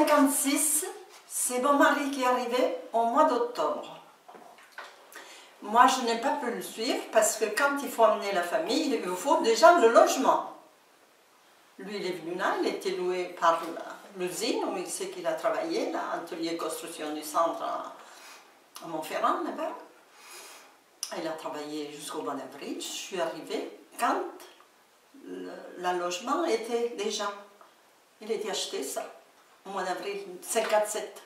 1956, c'est mon mari qui est arrivé au mois d'octobre. Moi, je n'ai pas pu le suivre parce que quand il faut amener la famille, il vous faut déjà le logement. Lui, il est venu là, il était loué par l'usine où il sait qu'il a travaillé, l'atelier construction du centre à Montferrand, là-bas. Il a travaillé jusqu'au mois d'avril. Je suis arrivée quand le logement était déjà. Il était acheté, ça, au mois d'avril 57.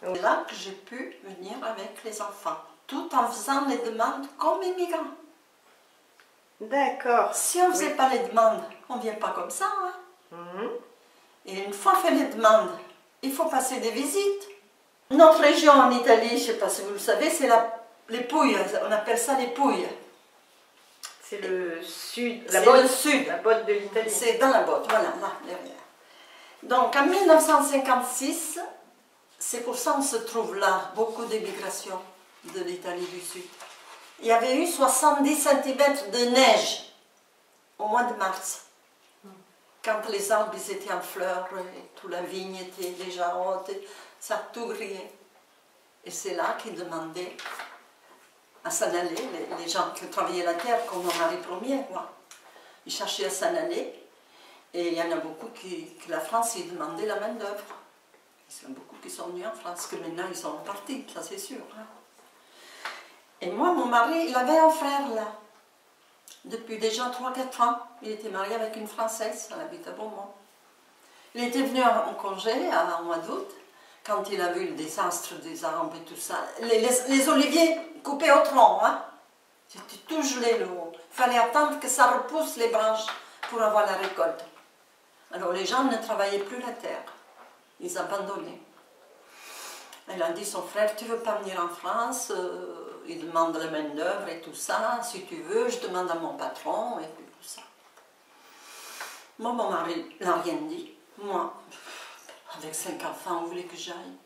C'est là que j'ai pu venir avec les enfants, tout en faisant les demandes comme immigrants. D'accord. Si on ne faisait pas les demandes, on ne vient pas comme ça. Hein. Et une fois fait les demandes, il faut passer des visites. Notre région en Italie, je ne sais pas si vous le savez, c'est les Pouilles, on appelle ça les Pouilles. C'est le sud, C'est le sud. La botte de l'Italie. C'est dans la botte, voilà, là, derrière. Donc en 1956, c'est pour ça qu'on se trouve là, beaucoup d'émigration de l'Italie du Sud. Il y avait eu 70 cm de neige au mois de mars. Quand les arbres étaient en fleurs, et toute la vigne était déjà haute, ça a tout grillé. Et c'est là qu'ils demandaient à s'en aller, les gens qui travaillaient la terre, comme mon mari premier, quoi. Ils cherchaient à s'en aller. Et il y en a beaucoup que la France, ils demandaient la main-d'œuvre. Il y en a beaucoup qui sont venus en France, que maintenant ils sont partis, ça c'est sûr. Hein. Et moi, mon mari, il avait un frère là, depuis déjà 3-4 ans. Il était marié avec une Française, elle habite à Beaumont. Il était venu en congé, en mois d'août, quand il a vu le désastre des arbres et tout ça. Les oliviers coupés au tronc, hein. C'était tout gelé le haut. Il fallait attendre que ça repousse les branches pour avoir la récolte. Alors les gens ne travaillaient plus la terre. Ils abandonnaient. Elle a dit à son frère, tu ne veux pas venir en France, il demande la main d'œuvre et tout ça, si tu veux, je demande à mon patron et puis tout ça. Moi, mon mari n'a rien dit. Moi, avec 5 enfants, vous voulez que j'aille?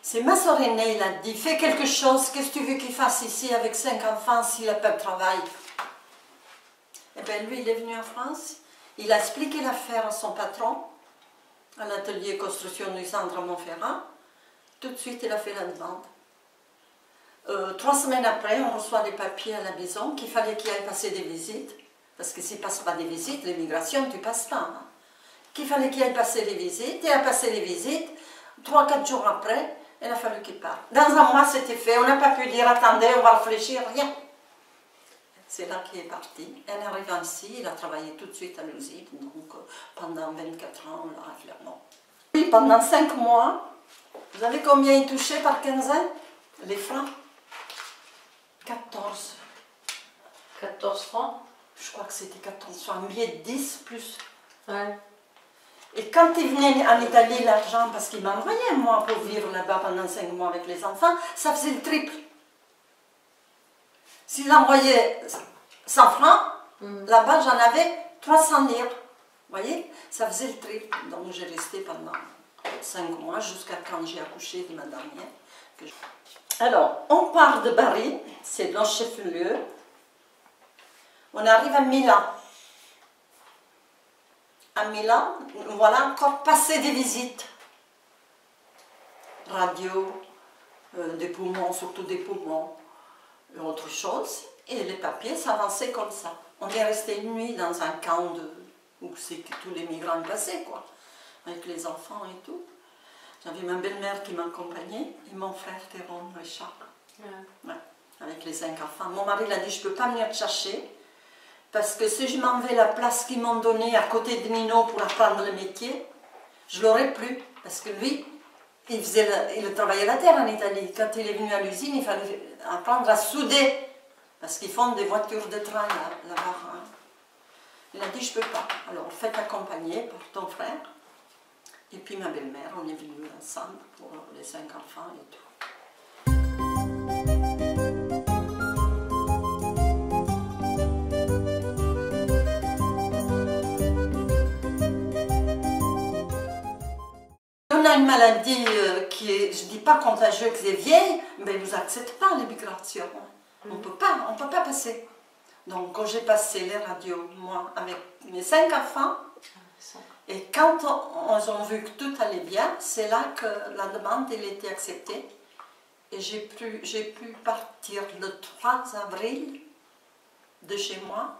C'est ma soeur aînée, il a dit, fais quelque chose, qu'est-ce que tu veux qu'il fasse ici avec 5 enfants s'il n'a pas de travail? Et bien lui, il est venu en France, il a expliqué l'affaire à son patron, à l'atelier construction du centre à Montferrand. Tout de suite, il a fait la demande. 3 semaines après, on reçoit les papiers à la maison qu'il fallait qu'il aille passer des visites. Parce que s'il ne passe pas des visites, l'immigration, tu ne passes pas. Hein. Qu'il fallait qu'il aille passer des visites. Il a passé les visites. 3-4 jours après, il a fallu qu'il parte. Dans un mois, c'était fait. On n'a pas pu dire, attendez, on va réfléchir, rien. C'est là qu'il est parti. En arrivant ici, il a travaillé tout de suite à l'usine. Donc, pendant 24 ans, là, clairement. Oui, pendant 5 mois, vous savez combien il touchait par quinzaine? Les francs 14. 14 francs? Je crois que c'était 14 francs. Un billet de 10 plus. Ouais. Et quand il venait en Italie, l'argent, parce qu'il m'envoyait, moi, pour vivre là-bas pendant 5 mois avec les enfants, ça faisait le triple. S'il envoyait 100 francs, là-bas, j'en avais 300 lire. Vous voyez? Ça faisait le triple. Donc, j'ai resté pendant 5 mois, jusqu'à quand j'ai accouché de ma dernière. Alors, on part de Bari, c'est notre chef-lieu. On arrive à Milan. À Milan, voilà encore passer des visites. Radio, des poumons, surtout des poumons, et autre chose. Et les papiers s'avançaient comme ça. On est resté une nuit dans un camp où c'est que tous les migrants passaient, quoi, avec les enfants et tout. J'avais ma belle-mère qui m'accompagnait et mon frère Théron Richard. Ouais, avec les 5 enfants. Mon mari l'a dit, je ne peux pas venir te chercher parce que si je m'en vais la place qu'ils m'ont donnée à côté de Nino pour apprendre le métier, je ne l'aurais plus. Parce que lui, il travaillait la terre en Italie. Quand il est venu à l'usine, il fallait apprendre à souder. Parce qu'ils font des voitures de train là-bas. Hein. Il a dit, je ne peux pas. Alors, faites accompagner par ton frère. Et puis ma belle-mère, on est venus ensemble pour les 5 enfants et tout. On a une maladie qui est, je ne dis pas contagieuse, qui est vieille, mais ils ne vous acceptent pas l'immigration. On ne peut pas passer. Donc quand j'ai passé les radios, moi, avec mes 5 enfants, Et quand ils ont vu que tout allait bien, c'est là que la demande elle était acceptée. Et j'ai pu partir le 3 avril de chez moi,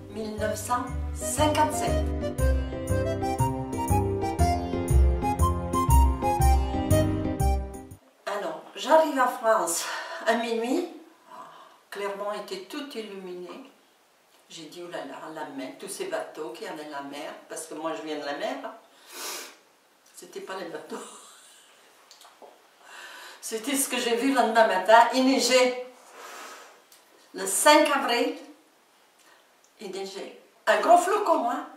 1957. Alors, j'arrive en France à minuit. Clermont était tout illuminé. J'ai dit, oh là là, la mer, tous ces bateaux qui avaient la mer, parce que moi je viens de la mer, c'était pas les bateaux. C'était ce que j'ai vu le lendemain matin, il neigeait. Le 5 avril, il neigeait. Un gros flocon, hein.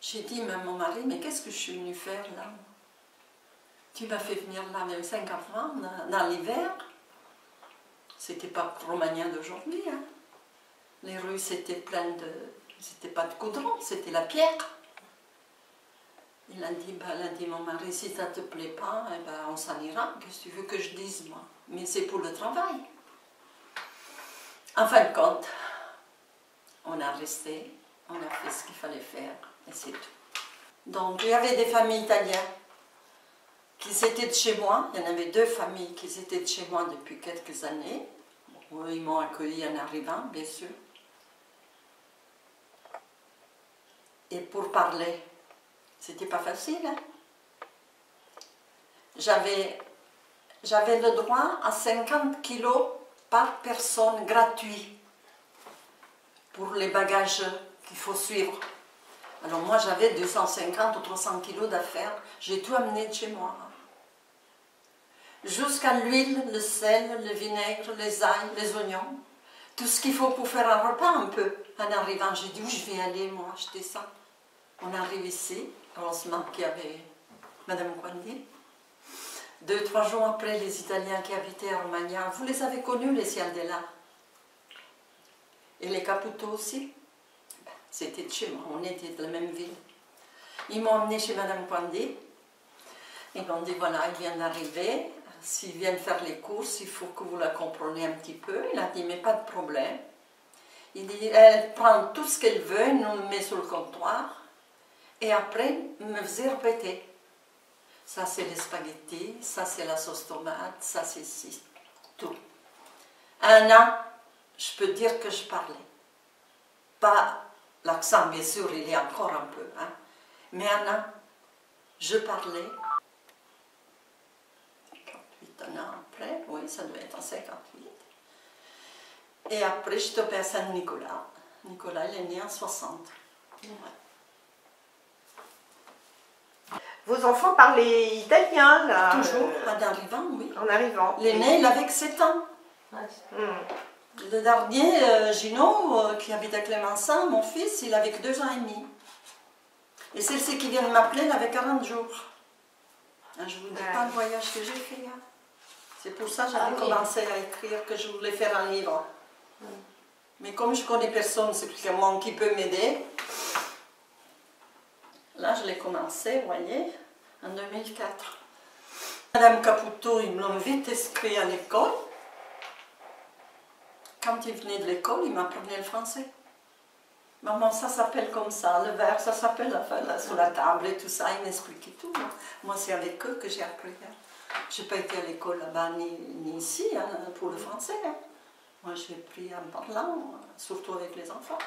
J'ai dit à mon mari, mais qu'est-ce que je suis venue faire là? Tu m'as fait venir là avec 5 enfants dans l'hiver. C'était pas Romagnan d'aujourd'hui, hein. Les rues, c'était plein de... C'était pas de goudron, c'était la pierre. Il a dit, mon mari, si ça te plaît pas, eh ben, on s'en ira. Qu'est-ce que tu veux que je dise, moi? Mais c'est pour le travail. En fin de compte, on a resté, on a fait ce qu'il fallait faire, et c'est tout. Donc, il y avait des familles italiennes qui étaient de chez moi. Il y en avait 2 familles qui étaient de chez moi depuis quelques années. Ils m'ont accueilli en arrivant, bien sûr. Et pour parler, c'était pas facile. Hein? J'avais le droit à 50 kilos par personne gratuit pour les bagages qu'il faut suivre. Alors moi j'avais 250 ou 300 kilos d'affaires, j'ai tout amené de chez moi. Jusqu'à l'huile, le sel, le vinaigre, les ails, les oignons, tout ce qu'il faut pour faire un repas un peu. En arrivant, j'ai dit où je vais aller moi acheter ça. On arrive ici, heureusement qu'il y avait Madame Quandi. 2-3 jours après, les Italiens qui habitaient à Romagnan, vous les avez connus, les Cialdella. Et les Caputo aussi. C'était de chez moi, on était de la même ville. Ils m'ont emmené chez Madame Quandi. Ils m'ont dit, voilà, il vient d'arriver. S'ils viennent faire les courses, il faut que vous la compreniez un petit peu. Il a dit, mais pas de problème. Il dit, elle prend tout ce qu'elle veut, elle nous le met sur le comptoir. Et après, me faisait répéter. Ça, c'est les spaghettis, ça, c'est la sauce tomate, ça, c'est ci, tout. 1 an, je peux dire que je parlais. Pas l'accent, bien sûr, il est encore un peu, hein. Mais 1 an, je parlais. 58 ans après, oui, ça devait être en 58. Et après, je suis tombée à Saint-Nicolas. Nicolas, il est né en 60. Ouais. Vos enfants parlaient italien, là? Toujours, en arrivant, oui. En arrivant. L'aîné, il avait que 7 ans. Le dernier, Gino, qui habite à Clémenceau, mon fils, il avait que 2 ans et demi. Et celle-ci qui vient de m'appeler, elle avait 40 jours. Je ne vous dis pas le voyage que j'ai fait. Hein. C'est pour ça que j'avais commencé à écrire, que je voulais faire un livre. Mais comme je connais personne, c'est quelqu'un qui peut m'aider. Là, je l'ai commencé, vous voyez, en 2004. Madame Caputo, ils me l'ont vite inscrit à l'école. Quand il venait de l'école, il m'apprenait le français. Maman, ça s'appelle comme ça, le verre, ça s'appelle sur la table et tout ça. Il m'expliquait tout. Moi, c'est avec eux que j'ai appris. Je n'ai pas été à l'école là-bas ni ici pour le français. Moi, j'ai appris en parlant, surtout avec les enfants.